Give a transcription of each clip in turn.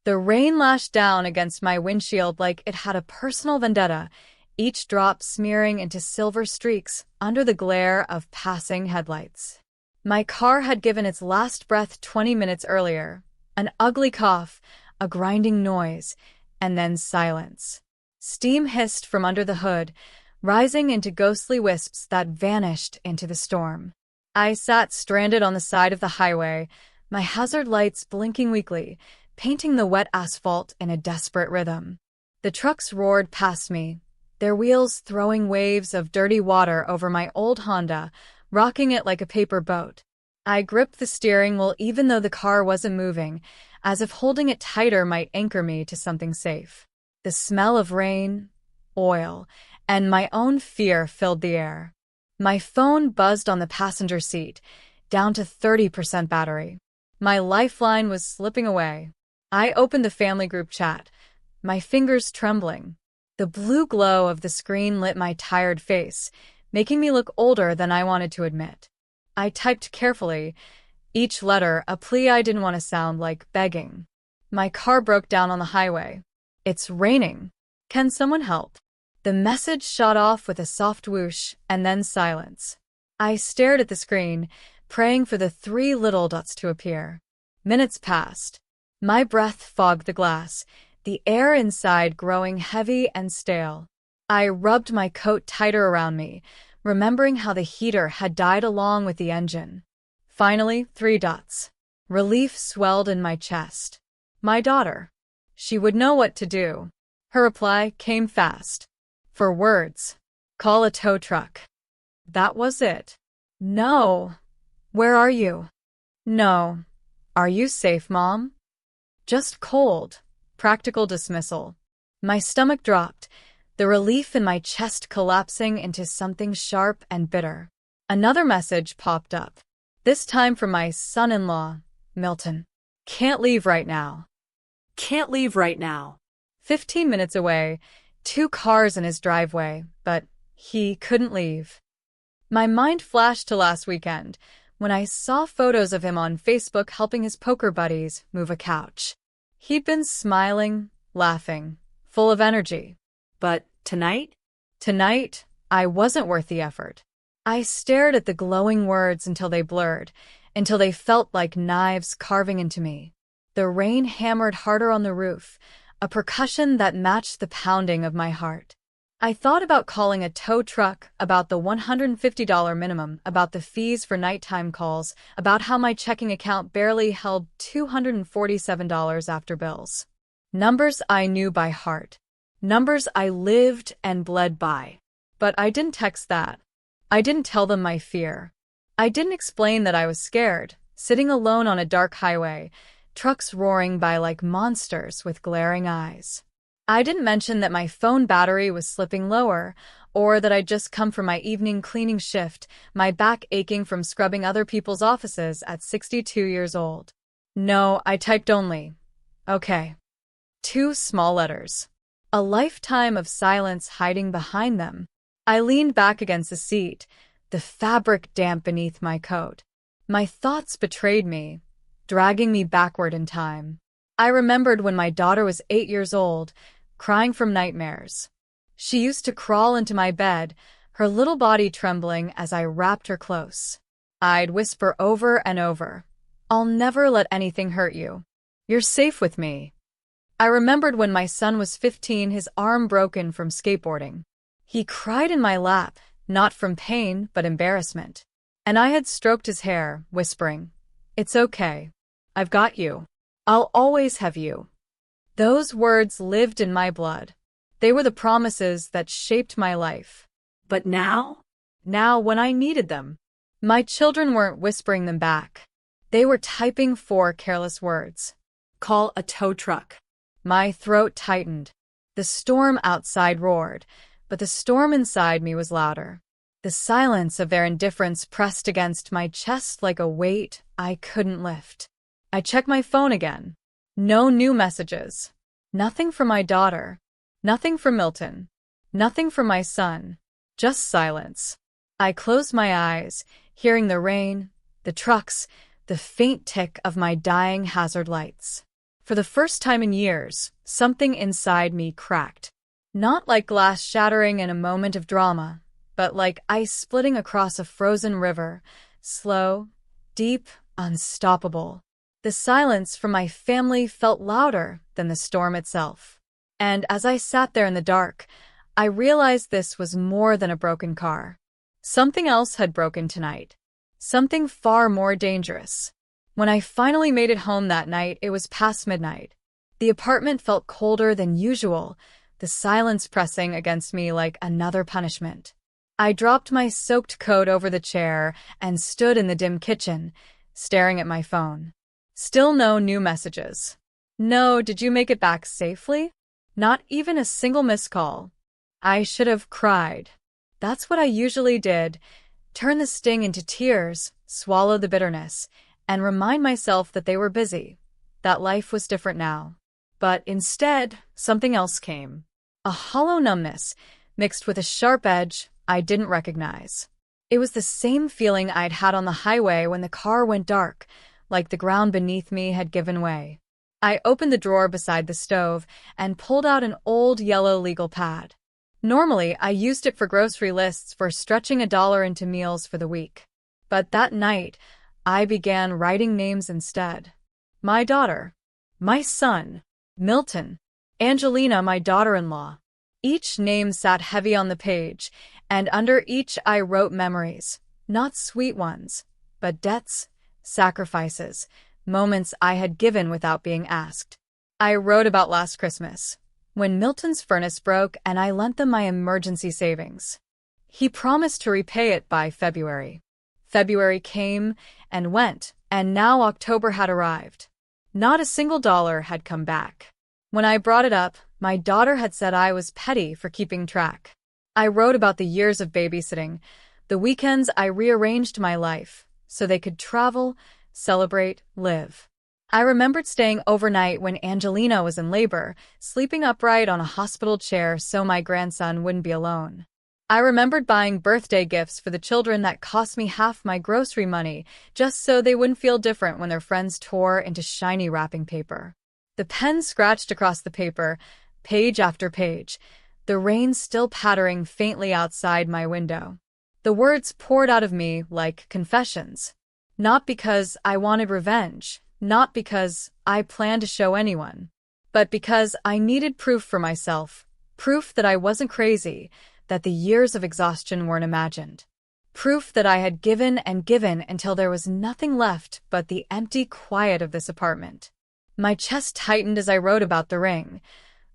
The rain lashed down against my windshield like it had a personal vendetta, each drop smearing into silver streaks under the glare of passing headlights. My car had given its last breath 20 minutes earlier. An ugly cough, a grinding noise, and then silence. Steam hissed from under the hood, rising into ghostly wisps that vanished into the storm. I sat stranded on the side of the highway, my hazard lights blinking weakly, painting the wet asphalt in a desperate rhythm. The trucks roared past me, their wheels throwing waves of dirty water over my old Honda, rocking it like a paper boat. I gripped the steering wheel even though the car wasn't moving, as if holding it tighter might anchor me to something safe. The smell of rain, oil, and my own fear filled the air. My phone buzzed on the passenger seat, down to 30% battery. My lifeline was slipping away. I opened the family group chat, my fingers trembling. The blue glow of the screen lit my tired face, making me look older than I wanted to admit. I typed carefully, each letter a plea I didn't want to sound like begging. My car broke down on the highway. It's raining. Can someone help? The message shot off with a soft whoosh and then silence. I stared at the screen, praying for the 3 little dots to appear. Minutes passed. My breath fogged the glass, the air inside growing heavy and stale. I rubbed my coat tighter around me, remembering how the heater had died along with the engine. Finally, 3 dots. Relief swelled in my chest. My daughter. She would know what to do. Her reply came fast. 4 words. Call a tow truck. That was it. No. Where are you? No. Are you safe, Mom? Just cold. Practical dismissal. My stomach dropped, the relief in my chest collapsing into something sharp and bitter. Another message popped up. This time from my son-in-law, Milton. Can't leave right now. Can't leave right now. 15 minutes away, 2 cars in his driveway, but he couldn't leave. My mind flashed to last weekend, when I saw photos of him on Facebook helping his poker buddies move a couch. He'd been smiling, laughing, full of energy. But tonight? Tonight, I wasn't worth the effort. I stared at the glowing words until they blurred, until they felt like knives carving into me. The rain hammered harder on the roof, a percussion that matched the pounding of my heart. I thought about calling a tow truck, about the $150 minimum, about the fees for nighttime calls, about how my checking account barely held $247 after bills. Numbers I knew by heart. Numbers I lived and bled by. But I didn't text that. I didn't tell them my fear. I didn't explain that I was scared, sitting alone on a dark highway, trucks roaring by like monsters with glaring eyes. I didn't mention that my phone battery was slipping lower, or that I'd just come from my evening cleaning shift, my back aching from scrubbing other people's offices at 62 years old. No, I typed only, okay. 2 small letters. A lifetime of silence hiding behind them. I leaned back against the seat, the fabric damp beneath my coat. My thoughts betrayed me, dragging me backward in time. I remembered when my daughter was 8 years old, crying from nightmares. She used to crawl into my bed, her little body trembling as I wrapped her close. I'd whisper over and over, "I'll never let anything hurt you. You're safe with me." I remembered when my son was 15, his arm broken from skateboarding. He cried in my lap, not from pain but embarrassment. And I had stroked his hair, whispering, "It's okay. I've got you. I'll always have you." Those words lived in my blood. They were the promises that shaped my life. But now? Now, when I needed them, my children weren't whispering them back. They were typing 4 careless words. Call a tow truck. My throat tightened. The storm outside roared, but the storm inside me was louder. The silence of their indifference pressed against my chest like a weight I couldn't lift. I checked my phone again. No new messages. Nothing from my daughter. Nothing from Milton. Nothing from my son. Just silence. I closed my eyes, hearing the rain, the trucks, the faint tick of my dying hazard lights. For the first time in years, something inside me cracked. Not like glass shattering in a moment of drama, but like ice splitting across a frozen river, slow, deep, unstoppable. The silence from my family felt louder than the storm itself. And as I sat there in the dark, I realized this was more than a broken car. Something else had broken tonight. Something far more dangerous. When I finally made it home that night, it was past midnight. The apartment felt colder than usual, the silence pressing against me like another punishment. I dropped my soaked coat over the chair and stood in the dim kitchen, staring at my phone. Still no new messages. No, did you make it back safely? Not even a single missed call. I should have cried. That's what I usually did. Turn the sting into tears, swallow the bitterness, and remind myself that they were busy, that life was different now. But instead, something else came. A hollow numbness, mixed with a sharp edge I didn't recognize. It was the same feeling I'd had on the highway when the car went dark, like the ground beneath me had given way. I opened the drawer beside the stove and pulled out an old yellow legal pad. Normally, I used it for grocery lists for stretching $1 into meals for the week. But that night, I began writing names instead. My daughter. My son. Milton. Angelina, my daughter-in-law. Each name sat heavy on the page, and under each I wrote memories. Not sweet ones, but debts, sacrifices, moments I had given without being asked. I wrote about last Christmas, when Milton's furnace broke and I lent them my emergency savings. He promised to repay it by February. February came and went, and now October had arrived. Not a single dollar had come back. When I brought it up, my daughter had said I was petty for keeping track. I wrote about the years of babysitting, the weekends I rearranged my life so they could travel, celebrate, live. I remembered staying overnight when Angelina was in labor, sleeping upright on a hospital chair so my grandson wouldn't be alone. I remembered buying birthday gifts for the children that cost me half my grocery money, just so they wouldn't feel different when their friends tore into shiny wrapping paper. The pen scratched across the paper, page after page, the rain still pattering faintly outside my window. The words poured out of me like confessions. Not because I wanted revenge, not because I planned to show anyone, but because I needed proof for myself, proof that I wasn't crazy, that the years of exhaustion weren't imagined. Proof that I had given and given until there was nothing left but the empty quiet of this apartment. My chest tightened as I wrote about the ring,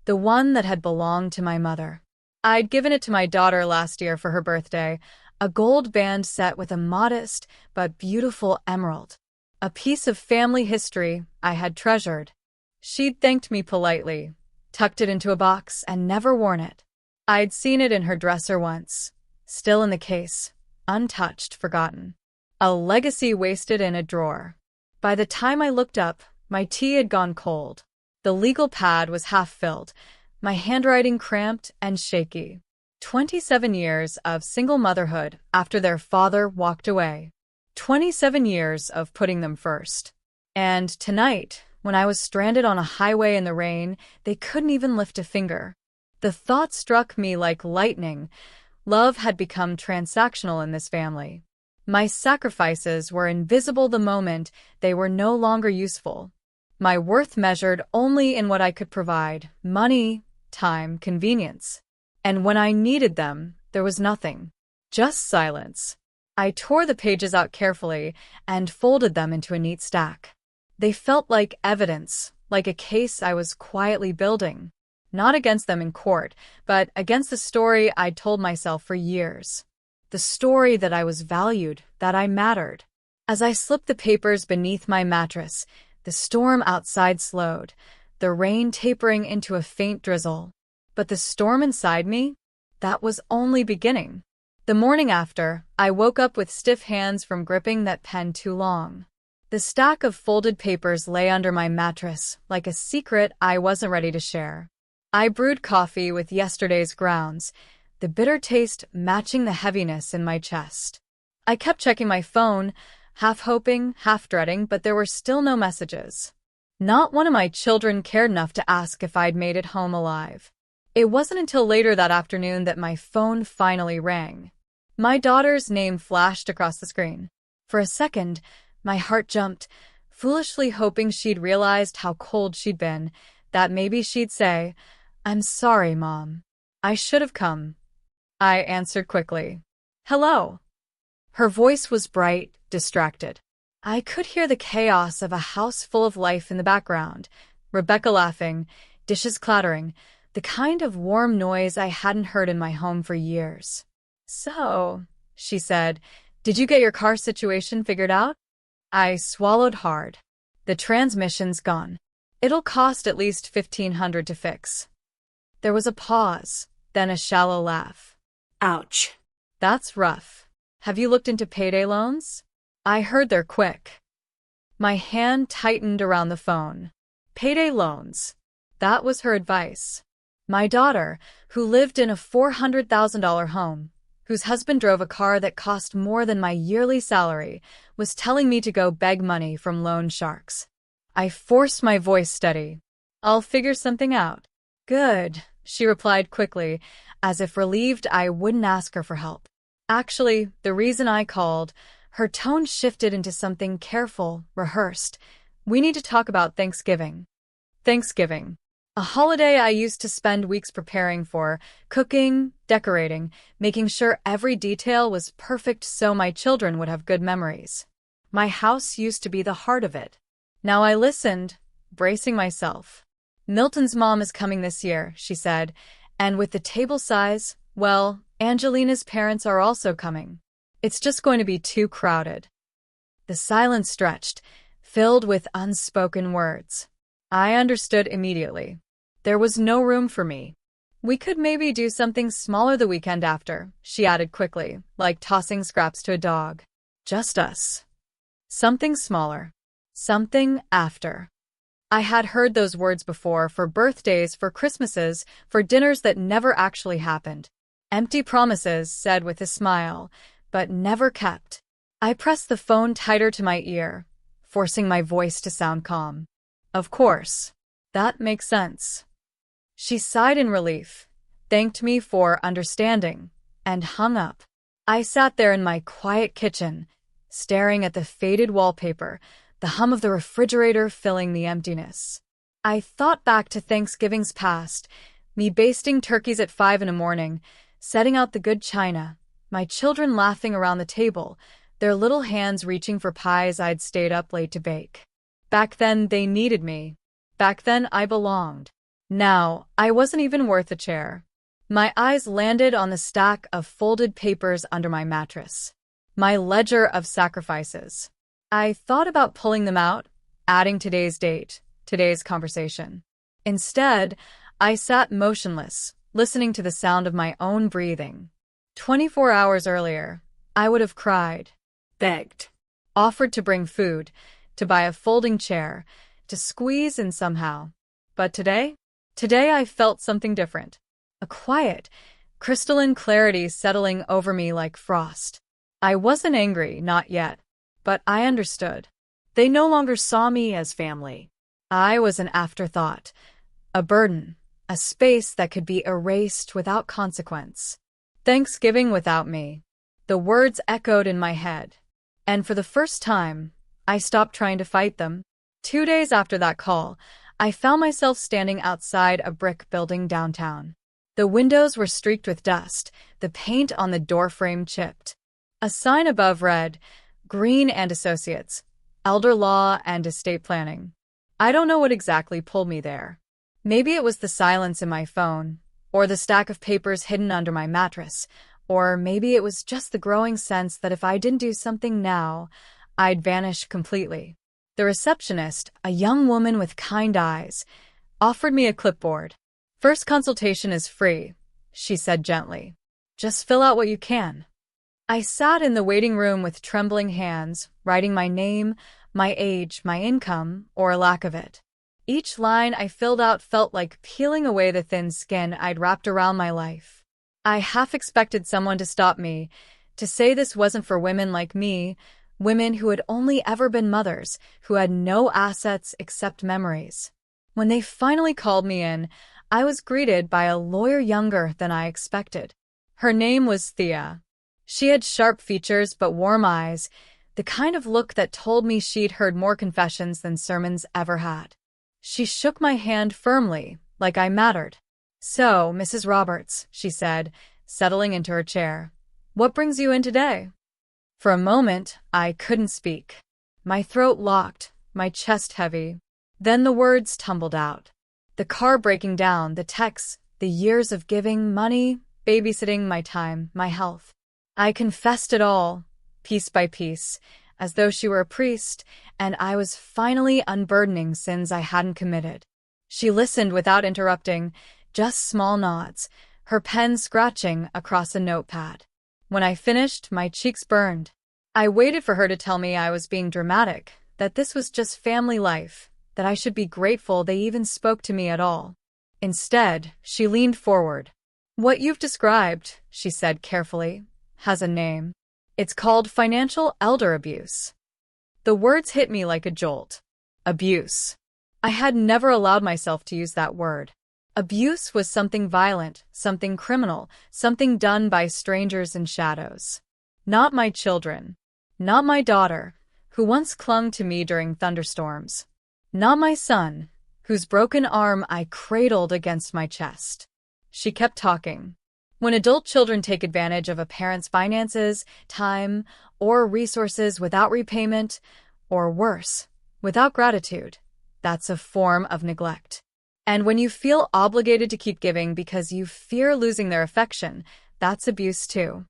the one that had belonged to my mother. I'd given it to my daughter last year for her birthday, a gold band set with a modest but beautiful emerald, a piece of family history I had treasured. She'd thanked me politely, tucked it into a box, and never worn it. I'd seen it in her dresser once, still in the case, untouched, forgotten. A legacy wasted in a drawer. By the time I looked up, my tea had gone cold. The legal pad was half filled, my handwriting cramped and shaky. 27 years of single motherhood after their father walked away. 27 years of putting them first. And tonight, when I was stranded on a highway in the rain, they couldn't even lift a finger. The thought struck me like lightning. Love had become transactional in this family. My sacrifices were invisible the moment they were no longer useful. My worth measured only in what I could provide: money, time, convenience. And when I needed them, there was nothing. Just silence. I tore the pages out carefully and folded them into a neat stack. They felt like evidence, like a case I was quietly building. Not against them in court, but against the story I'd told myself for years. The story that I was valued, that I mattered. As I slipped the papers beneath my mattress, the storm outside slowed, the rain tapering into a faint drizzle. But the storm inside me? That was only beginning. The morning after, I woke up with stiff hands from gripping that pen too long. The stack of folded papers lay under my mattress, like a secret I wasn't ready to share. I brewed coffee with yesterday's grounds, the bitter taste matching the heaviness in my chest. I kept checking my phone, half hoping, half dreading, but there were still no messages. Not one of my children cared enough to ask if I'd made it home alive. It wasn't until later that afternoon that my phone finally rang. My daughter's name flashed across the screen. For a second, my heart jumped, foolishly hoping she'd realized how cold she'd been, that maybe she'd say, "I'm sorry, Mom. I should have come." I answered quickly. "Hello." Her voice was bright, distracted. I could hear the chaos of a house full of life in the background. Rebecca laughing, dishes clattering, the kind of warm noise I hadn't heard in my home for years. "So," she said, "did you get your car situation figured out?" I swallowed hard. "The transmission's gone. It'll cost at least $1,500 to fix." There was a pause, then a shallow laugh. Ouch. "That's rough. Have you looked into payday loans?" I heard they're quick. My hand tightened around the phone. Payday loans. That was her advice. My daughter, who lived in a $400,000 home, whose husband drove a car that cost more than my yearly salary, was telling me to go beg money from loan sharks. I forced my voice steady. "I'll figure something out." "Good," she replied quickly, as if relieved I wouldn't ask her for help. "Actually, the reason I called," her tone shifted into something careful, rehearsed. "We need to talk about Thanksgiving." Thanksgiving. A holiday I used to spend weeks preparing for, cooking, decorating, making sure every detail was perfect so my children would have good memories. My house used to be the heart of it. Now I listened, bracing myself. "Milton's mom is coming this year," she said, "and with the table size, well, Angelina's parents are also coming. It's just going to be too crowded." The silence stretched, filled with unspoken words. I understood immediately. There was no room for me. "We could maybe do something smaller the weekend after," she added quickly, like tossing scraps to a dog. "Just us." Something smaller. Something after. I had heard those words before, for birthdays, for Christmases, for dinners that never actually happened. Empty promises, said with a smile, but never kept. I pressed the phone tighter to my ear, forcing my voice to sound calm. "Of course. That makes sense." She sighed in relief, thanked me for understanding, and hung up. I sat there in my quiet kitchen, staring at the faded wallpaper, the hum of the refrigerator filling the emptiness. I thought back to Thanksgivings past, me basting turkeys at 5 in the morning, setting out the good china, my children laughing around the table, their little hands reaching for pies I'd stayed up late to bake. Back then, they needed me. Back then, I belonged. Now, I wasn't even worth a chair. My eyes landed on the stack of folded papers under my mattress. My ledger of sacrifices. I thought about pulling them out, adding today's date, today's conversation. Instead, I sat motionless, listening to the sound of my own breathing. 24 hours earlier, I would have cried, Begged. offered to bring food, to buy a folding chair, to squeeze in somehow. But today I felt something different. A quiet, crystalline clarity settling over me like frost. I wasn't angry, not yet, but I understood. They no longer saw me as family. I was an afterthought, a burden, a space that could be erased without consequence. Thanksgiving without me. The words echoed in my head. And for the first time, I stopped trying to fight them. 2 days after that call, I found myself standing outside a brick building downtown. The windows were streaked with dust, the paint on the doorframe chipped. A sign above read, "Green and Associates, Elder Law and Estate Planning." I don't know what exactly pulled me there. Maybe it was the silence in my phone, or the stack of papers hidden under my mattress, or maybe it was just the growing sense that if I didn't do something now, I'd vanish completely. The receptionist, a young woman with kind eyes, offered me a clipboard. "First consultation is free," she said gently. "Just fill out what you can." I sat in the waiting room with trembling hands, writing my name, my age, my income, or lack of it. Each line I filled out felt like peeling away the thin skin I'd wrapped around my life. I half expected someone to stop me, to say this wasn't for women like me, Women who had only ever been mothers, who had no assets except memories. When they finally called me in, I was greeted by a lawyer younger than I expected. Her name was Thea. She had sharp features but warm eyes, the kind of look that told me she'd heard more confessions than sermons ever had. She shook my hand firmly, like I mattered. "So, Mrs. Roberts," she said, settling into her chair, "what brings you in today?" For a moment, I couldn't speak. My throat locked, my chest heavy. Then the words tumbled out. The car breaking down, the texts, the years of giving, money, babysitting, my time, my health. I confessed it all, piece by piece, as though she were a priest, and I was finally unburdening sins I hadn't committed. She listened without interrupting, just small nods, her pen scratching across a notepad. When I finished, my cheeks burned. I waited for her to tell me I was being dramatic, that this was just family life, that I should be grateful they even spoke to me at all. Instead, she leaned forward. "What you've described," she said carefully, "has a name. It's called financial elder abuse." The words hit me like a jolt. Abuse. I had never allowed myself to use that word. Abuse was something violent, something criminal, something done by strangers in shadows. Not my children. Not my daughter, who once clung to me during thunderstorms. Not my son, whose broken arm I cradled against my chest. She kept talking. When adult children take advantage of a parent's finances, time, or resources without repayment, or worse, without gratitude, that's a form of neglect. And when you feel obligated to keep giving because you fear losing their affection, that's abuse too.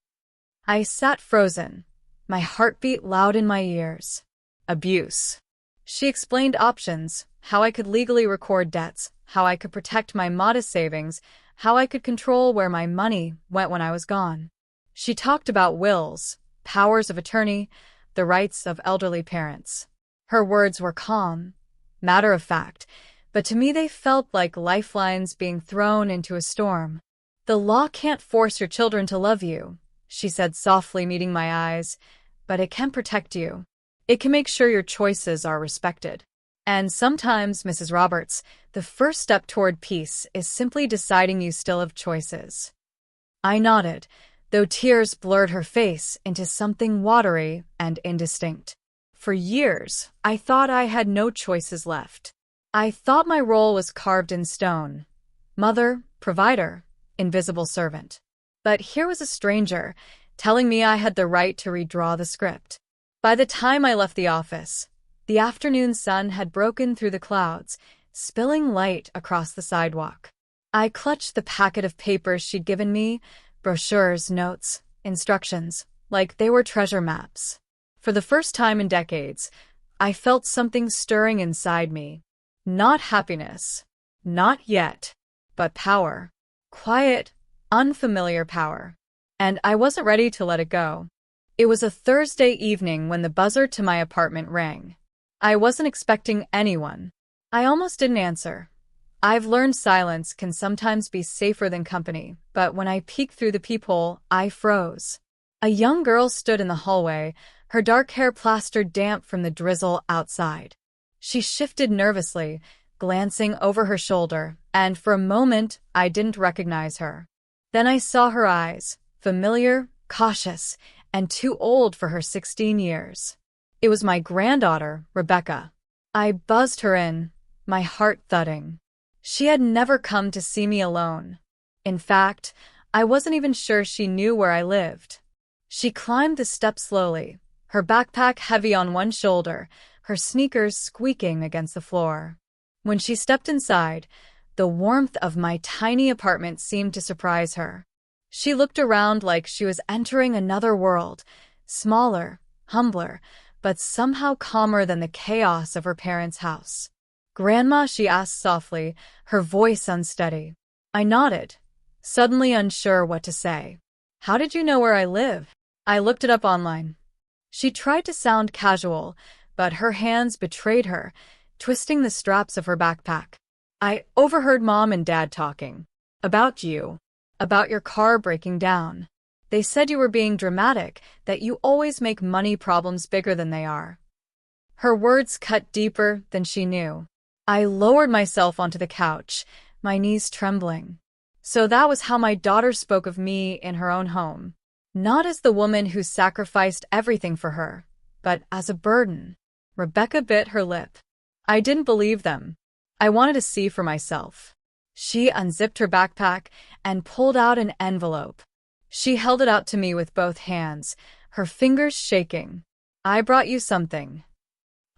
I sat frozen, my heartbeat loud in my ears. Abuse. She explained options, how I could legally record debts, how I could protect my modest savings, how I could control where my money went when I was gone. She talked about wills, powers of attorney, the rights of elderly parents. Her words were calm, matter of fact, but to me they felt like lifelines being thrown into a storm. "The law can't force your children to love you," she said softly, meeting my eyes, "but it can protect you. It can make sure your choices are respected. And sometimes, Mrs. Roberts, the first step toward peace is simply deciding you still have choices." I nodded, though tears blurred her face into something watery and indistinct. For years, I thought I had no choices left. I thought my role was carved in stone. Mother, provider, invisible servant. But here was a stranger, telling me I had the right to redraw the script. By the time I left the office, the afternoon sun had broken through the clouds, spilling light across the sidewalk. I clutched the packet of papers she'd given me, brochures, notes, instructions, like they were treasure maps. For the first time in decades, I felt something stirring inside me. Not happiness. Not yet. But power. Quiet, unfamiliar power. And I wasn't ready to let it go. It was a Thursday evening when the buzzer to my apartment rang. I wasn't expecting anyone. I almost didn't answer. I've learned silence can sometimes be safer than company, but when I peeked through the peephole, I froze. A young girl stood in the hallway, her dark hair plastered damp from the drizzle outside. She shifted nervously, glancing over her shoulder, and for a moment I didn't recognize her. Then I saw her eyes, familiar, cautious, and too old for her 16 years. It was my granddaughter, Rebecca. I buzzed her in, my heart thudding. She had never come to see me alone. In fact, I wasn't even sure she knew where I lived. She climbed the steps slowly, her backpack heavy on one shoulder, her sneakers squeaking against the floor. When she stepped inside, the warmth of my tiny apartment seemed to surprise her. She looked around like she was entering another world, smaller, humbler, but somehow calmer than the chaos of her parents' house. "Grandma?" she asked softly, her voice unsteady. I nodded, suddenly unsure what to say. "How did you know where I live?" "I looked it up online." She tried to sound casual, but her hands betrayed her, twisting the straps of her backpack. "I overheard Mom and Dad talking. About you. About your car breaking down. They said you were being dramatic, that you always make money problems bigger than they are. Her words cut deeper than she knew. I lowered myself onto the couch, my knees trembling. So that was how my daughter spoke of me in her own home. Not as the woman who sacrificed everything for her, but as a burden. Rebecca bit her lip. I didn't believe them. I wanted to see for myself. She unzipped her backpack and pulled out an envelope. She held it out to me with both hands, her fingers shaking. I brought you something.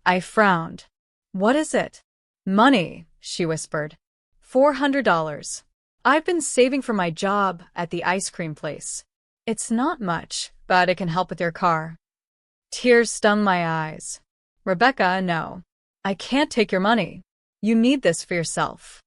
I frowned. What is it? Money, she whispered. $400. I've been saving for my job at the ice cream place. It's not much, but it can help with your car. Tears stung my eyes. Rebecca, no. I can't take your money. You need this for yourself.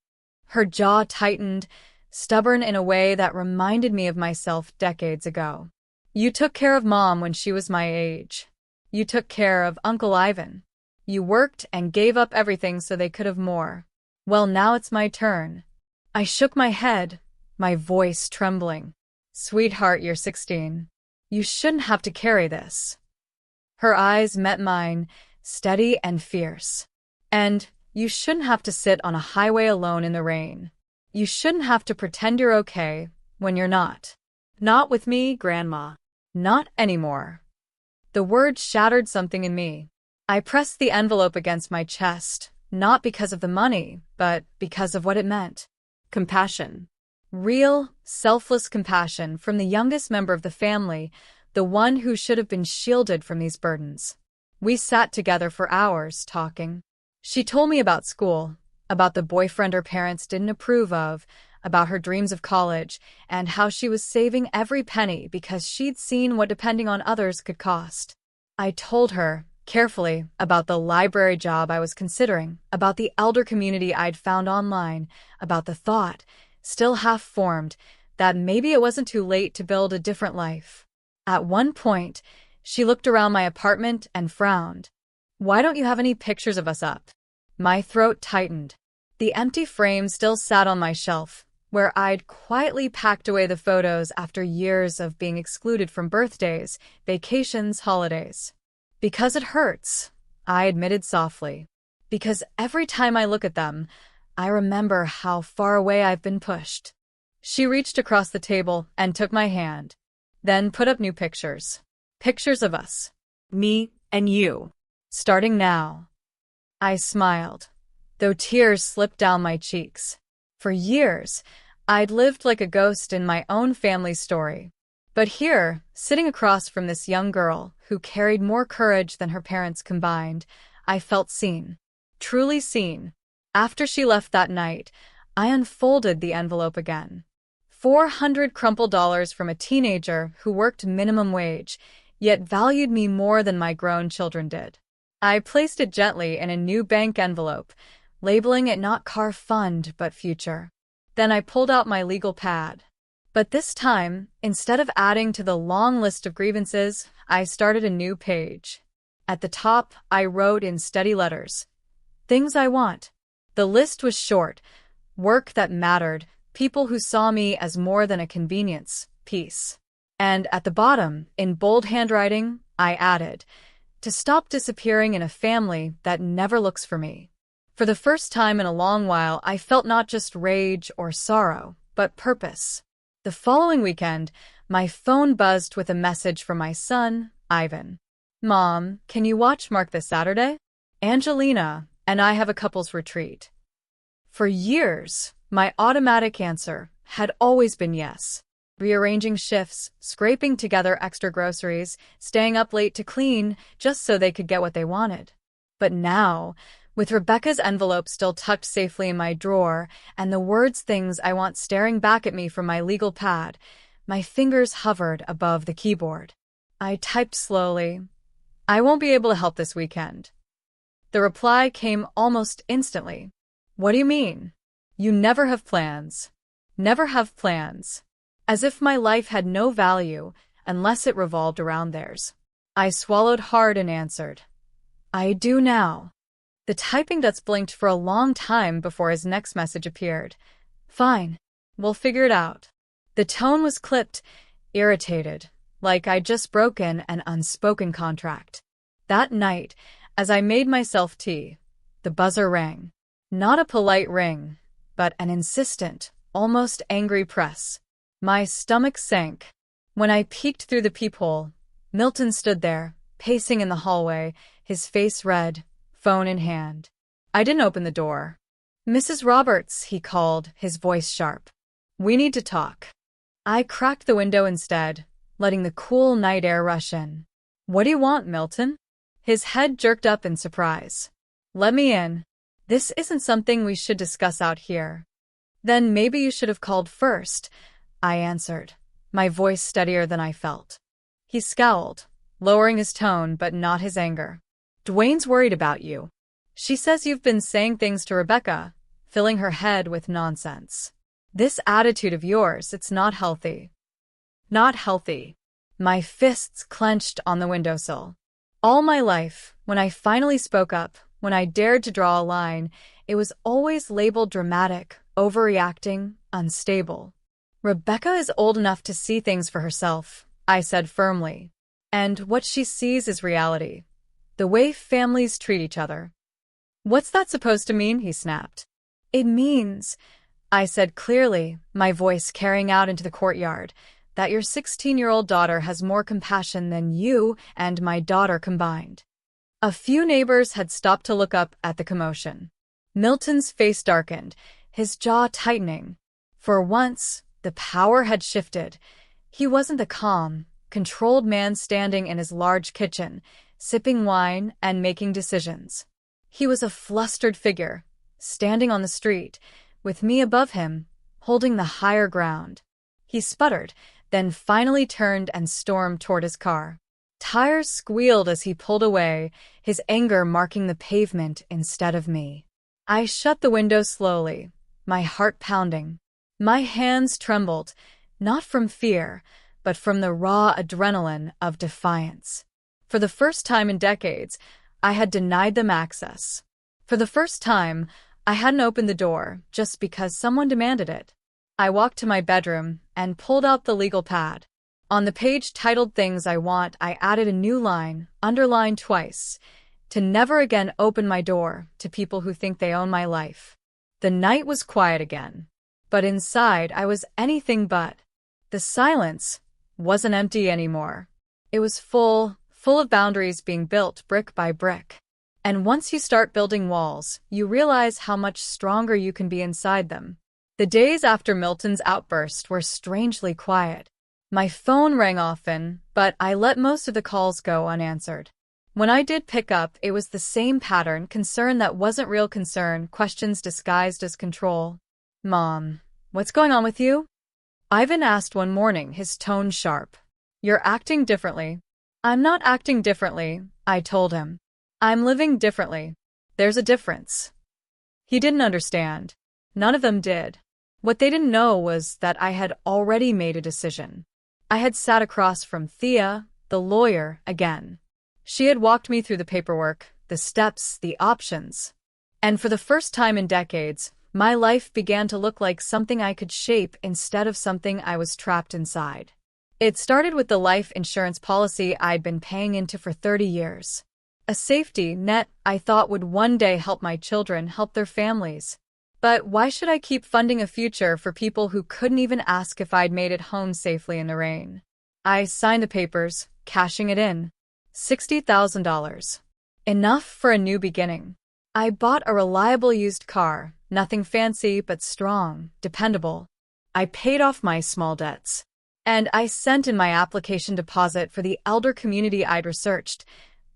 Her jaw tightened, stubborn in a way that reminded me of myself decades ago. You took care of Mom when she was my age. You took care of Uncle Ivan. You worked and gave up everything so they could have more. Well, now it's my turn. I shook my head, my voice trembling. Sweetheart, you're 16. You shouldn't have to carry this. Her eyes met mine, steady and fierce. And you shouldn't have to sit on a highway alone in the rain. You shouldn't have to pretend you're okay when you're not. Not with me, Grandma. Not anymore. The words shattered something in me. I pressed the envelope against my chest, not because of the money, but because of what it meant. Compassion. Real, selfless compassion from the youngest member of the family, the one who should have been shielded from these burdens. We sat together for hours, talking. She told me about school, about the boyfriend her parents didn't approve of, about her dreams of college, and how she was saving every penny because she'd seen what depending on others could cost. I told her, carefully, about the library job I was considering, about the elder community I'd found online, about the thought, still half-formed, that maybe it wasn't too late to build a different life. At one point, she looked around my apartment and frowned. Why don't you have any pictures of us up? My throat tightened. The empty frame still sat on my shelf, where I'd quietly packed away the photos after years of being excluded from birthdays, vacations, holidays. Because it hurts, I admitted softly. Because every time I look at them, I remember how far away I've been pushed. She reached across the table and took my hand, then put up new pictures. Pictures of us. Me and you. Starting now. I smiled, though tears slipped down my cheeks. For years, I'd lived like a ghost in my own family story. But here, sitting across from this young girl who carried more courage than her parents combined, I felt seen. Truly seen. After she left that night, I unfolded the envelope again. 400 crumpled dollars from a teenager who worked minimum wage, yet valued me more than my grown children did. I placed it gently in a new bank envelope, labeling it not car fund but future. Then I pulled out my legal pad. But this time, instead of adding to the long list of grievances, I started a new page. At the top, I wrote in steady letters, things I want. The list was short, work that mattered, people who saw me as more than a convenience, peace. And at the bottom, in bold handwriting, I added, to stop disappearing in a family that never looks for me. For the first time in a long while, I felt not just rage or sorrow, but purpose. The following weekend, my phone buzzed with a message from my son, Ivan. Mom, can you watch Mark this Saturday? Angelina and I have a couples retreat. For years, my automatic answer had always been yes. Rearranging shifts, scraping together extra groceries, staying up late to clean just so they could get what they wanted. But now, with Rebecca's envelope still tucked safely in my drawer and the words things I want staring back at me from my legal pad, my fingers hovered above the keyboard. I typed slowly, I won't be able to help this weekend. The reply came almost instantly. What do you mean? You never have plans. Never have plans. As if my life had no value unless it revolved around theirs. I swallowed hard and answered, I do now. The typing dots blinked for a long time before his next message appeared. Fine. We'll figure it out. The tone was clipped, irritated, like I'd just broken an unspoken contract. That night, as I made myself tea, the buzzer rang. Not a polite ring, but an insistent, almost angry press. My stomach sank. When I peeked through the peephole, Milton stood there, pacing in the hallway, his face red, phone in hand. I didn't open the door. "Mrs. Roberts," he called, his voice sharp. "We need to talk." I cracked the window instead, letting the cool night air rush in. "What do you want, Milton?" His head jerked up in surprise. "Let me in. This isn't something we should discuss out here." "Then maybe you should have called first," I answered, my voice steadier than I felt. He scowled, lowering his tone but not his anger. "Dwayne's worried about you. She says you've been saying things to Rebecca, filling her head with nonsense. This attitude of yours, it's not healthy." Not healthy. My fists clenched on the windowsill. All my life, when I finally spoke up, when I dared to draw a line, it was always labeled dramatic, overreacting, unstable. "Rebecca is old enough to see things for herself," I said firmly. "And what she sees is reality. The way families treat each other." "What's that supposed to mean?" he snapped. "It means," I said clearly, my voice carrying out into the courtyard, "that your 16-year-old daughter has more compassion than you and my daughter combined." A few neighbors had stopped to look up at the commotion. Milton's face darkened, his jaw tightening. For once, the power had shifted. He wasn't the calm, controlled man standing in his large kitchen, sipping wine and making decisions. He was a flustered figure, standing on the street, with me above him, holding the higher ground. He sputtered, then finally turned and stormed toward his car. Tires squealed as he pulled away, his anger marking the pavement instead of me. I shut the window slowly, my heart pounding. My hands trembled, not from fear, but from the raw adrenaline of defiance. For the first time in decades, I had denied them access. For the first time, I hadn't opened the door just because someone demanded it. I walked to my bedroom and pulled out the legal pad. On the page titled Things I Want, I added a new line, underlined twice, to never again open my door to people who think they own my life. The night was quiet again, but inside I was anything but. The silence wasn't empty anymore. It was full of boundaries being built brick by brick. And once you start building walls, you realize how much stronger you can be inside them. The days after Milton's outburst were strangely quiet. My phone rang often, but I let most of the calls go unanswered. When I did pick up, it was the same pattern, concern that wasn't real concern, questions disguised as control. "Mom, what's going on with you?" Ivan asked one morning, his tone sharp. "You're acting differently." "I'm not acting differently," I told him. "I'm living differently. There's a difference." He didn't understand. None of them did. What they didn't know was that I had already made a decision. I had sat across from Thea, the lawyer, again. She had walked me through the paperwork, the steps, the options. And for the first time in decades, my life began to look like something I could shape instead of something I was trapped inside. It started with the life insurance policy I'd been paying into for 30 years. A safety net I thought would one day help my children, help their families. But why should I keep funding a future for people who couldn't even ask if I'd made it home safely in the rain? I signed the papers, cashing it in. $60,000. Enough for a new beginning. I bought a reliable used car, nothing fancy but strong, dependable. I paid off my small debts. And I sent in my application deposit for the elder community I'd researched,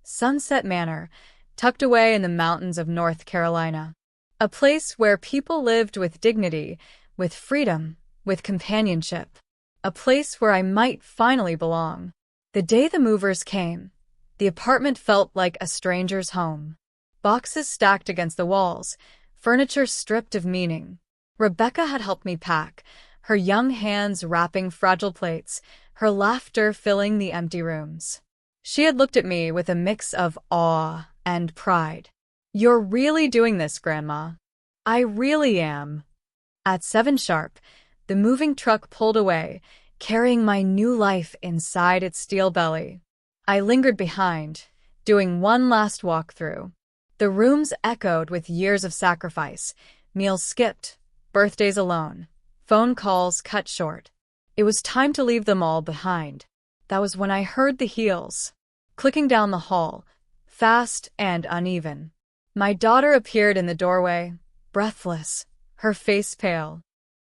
Sunset Manor, tucked away in the mountains of North Carolina. A place where people lived with dignity, with freedom, with companionship. A place where I might finally belong. The day the movers came, the apartment felt like a stranger's home. Boxes stacked against the walls, furniture stripped of meaning. Rebecca had helped me pack, her young hands wrapping fragile plates, her laughter filling the empty rooms. She had looked at me with a mix of awe and pride. "You're really doing this, Grandma." "I really am." At 7 sharp, the moving truck pulled away, carrying my new life inside its steel belly. I lingered behind, doing one last walkthrough. The rooms echoed with years of sacrifice, meals skipped, birthdays alone, phone calls cut short. It was time to leave them all behind. That was when I heard the heels clicking down the hall, fast and uneven. My daughter appeared in the doorway, breathless, her face pale.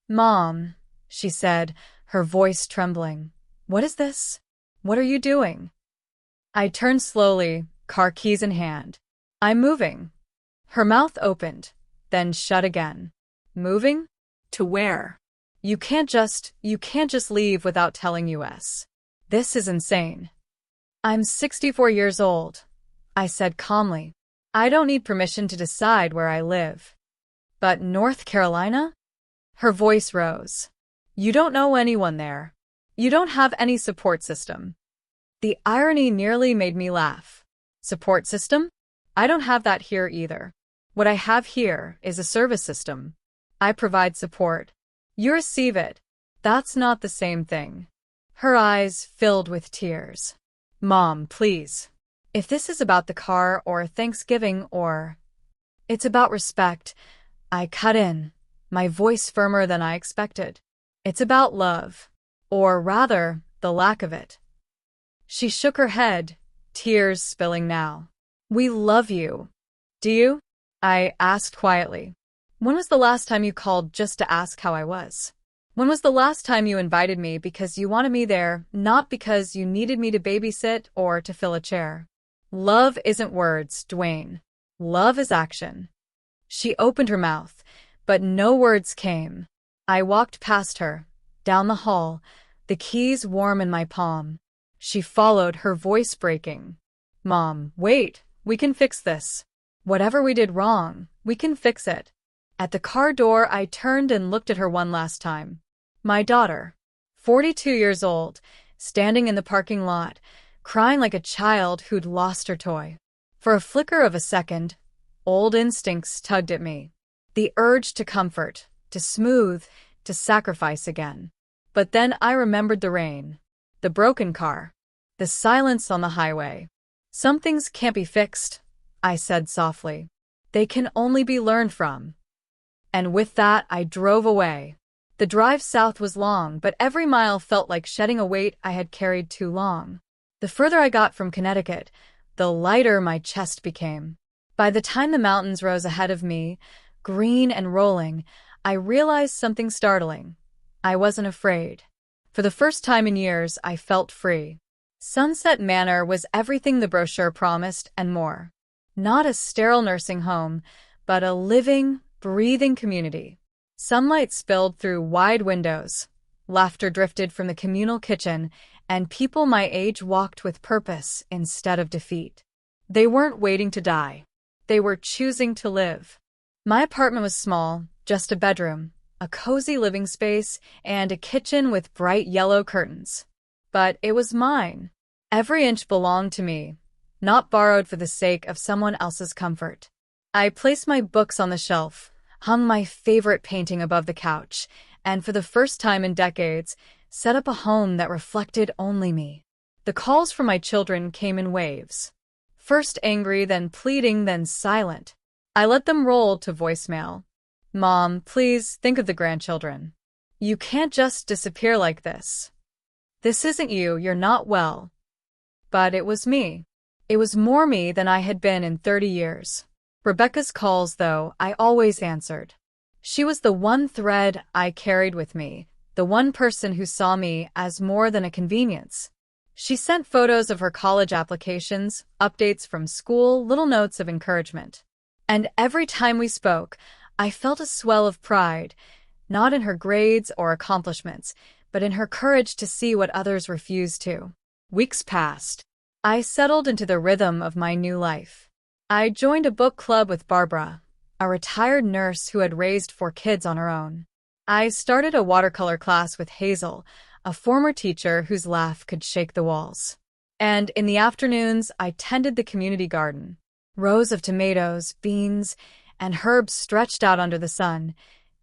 "Mom," she said, her voice trembling. "What is this? What are you doing?" I turned slowly, car keys in hand. "I'm moving." Her mouth opened, then shut again. "Moving? To where? You can't just leave without telling us. This is insane." "I'm 64 years old," I said calmly. "I don't need permission to decide where I live." "But North Carolina?" Her voice rose. "You don't know anyone there. You don't have any support system." The irony nearly made me laugh. Support system? I don't have that here either. What I have here is a service system. I provide support. You receive it. That's not the same thing. Her eyes filled with tears. "Mom, please. If this is about the car or Thanksgiving or... It's about respect." I cut in, my voice firmer than I expected. "It's about love. Or rather, the lack of it." She shook her head, tears spilling now. "We love you. Do you?" I asked quietly. "When was the last time you called just to ask how I was? When was the last time you invited me because you wanted me there, not because you needed me to babysit or to fill a chair?" Love isn't words, Dwayne. Love is action. She opened her mouth, but no words came. I walked past her, down the hall, the keys warm in my palm. She followed, her voice breaking. "Mom, wait, we can fix this. Whatever we did wrong, we can fix it." At the car door, I turned and looked at her one last time. My daughter, 42 years old, standing in the parking lot, crying like a child who'd lost her toy. For a flicker of a second, old instincts tugged at me. The urge to comfort, to smooth, to sacrifice again. But then I remembered the rain, the broken car, the silence on the highway. "Some things can't be fixed," I said softly. "They can only be learned from." And with that, I drove away. The drive south was long, but every mile felt like shedding a weight I had carried too long. The further I got from Connecticut, the lighter my chest became. By the time the mountains rose ahead of me, green and rolling, I realized something startling. I wasn't afraid. For the first time in years, I felt free. Sunset Manor was everything the brochure promised and more. Not a sterile nursing home, but a living, breathing community. Sunlight spilled through wide windows. Laughter drifted from the communal kitchen, and people my age walked with purpose instead of defeat. They weren't waiting to die. They were choosing to live. My apartment was small, just a bedroom, a cozy living space, and a kitchen with bright yellow curtains. But it was mine. Every inch belonged to me, not borrowed for the sake of someone else's comfort. I placed my books on the shelf, hung my favorite painting above the couch, and for the first time in decades, set up a home that reflected only me. The calls from my children came in waves. First angry, then pleading, then silent. I let them roll to voicemail. "Mom, please think of the grandchildren. You can't just disappear like this. This isn't you, you're not well." But it was me. It was more me than I had been in 30 years. Rebecca's calls, though, I always answered. She was the one thread I carried with me, the one person who saw me as more than a convenience. She sent photos of her college applications, updates from school, little notes of encouragement. And every time we spoke, I felt a swell of pride, not in her grades or accomplishments, but in her courage to see what others refused to. Weeks passed. I settled into the rhythm of my new life. I joined a book club with Barbara, a retired nurse who had raised 4 kids on her own. I started a watercolor class with Hazel, a former teacher whose laugh could shake the walls. And in the afternoons, I tended the community garden. Rows of tomatoes, beans, and herbs stretched out under the sun,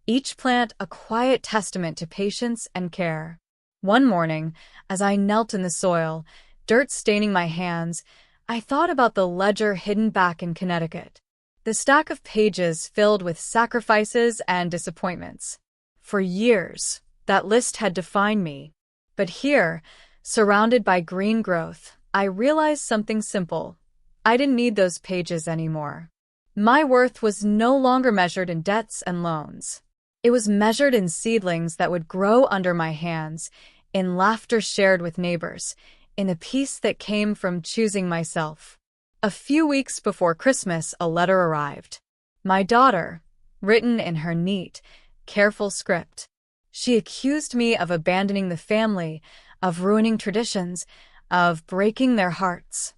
each plant a quiet testament to patience and care. One morning, as I knelt in the soil, dirt staining my hands, I thought about the ledger hidden back in Connecticut. The stack of pages filled with sacrifices and disappointments. For years, that list had defined me. But here, surrounded by green growth, I realized something simple. I didn't need those pages anymore. My worth was no longer measured in debts and loans. It was measured in seedlings that would grow under my hands, in laughter shared with neighbors, in the peace that came from choosing myself. A few weeks before Christmas, a letter arrived. My daughter, written in her neat, careful script. She accused me of abandoning the family, of ruining traditions, of breaking their hearts.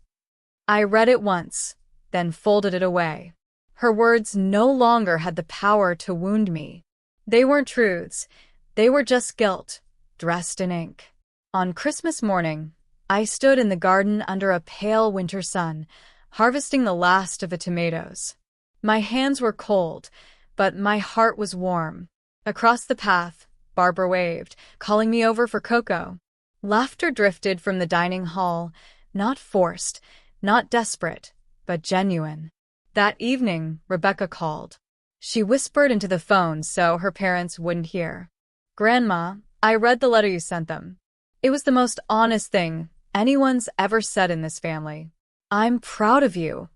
I read it once, then folded it away. Her words no longer had the power to wound me. They weren't truths. They were just guilt, dressed in ink. On Christmas morning, I stood in the garden under a pale winter sun, harvesting the last of the tomatoes. My hands were cold, but my heart was warm. Across the path, Barbara waved, calling me over for cocoa. Laughter drifted from the dining hall, not forced, not desperate, but genuine. That evening, Rebecca called. She whispered into the phone so her parents wouldn't hear. "Grandma, I read the letter you sent them. It was the most honest thing anyone's ever said in this family. I'm proud of you."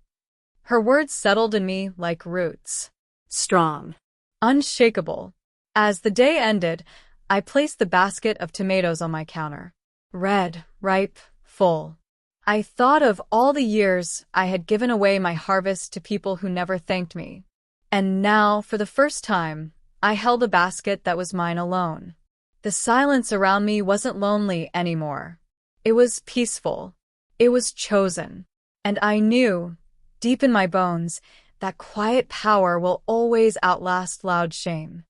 Her words settled in me like roots. Strong. Unshakable. As the day ended, I placed the basket of tomatoes on my counter. Red, ripe, full. I thought of all the years I had given away my harvest to people who never thanked me. And now, for the first time, I held a basket that was mine alone. The silence around me wasn't lonely anymore. It was peaceful. It was chosen. And I knew, deep in my bones, that quiet power will always outlast loud shame.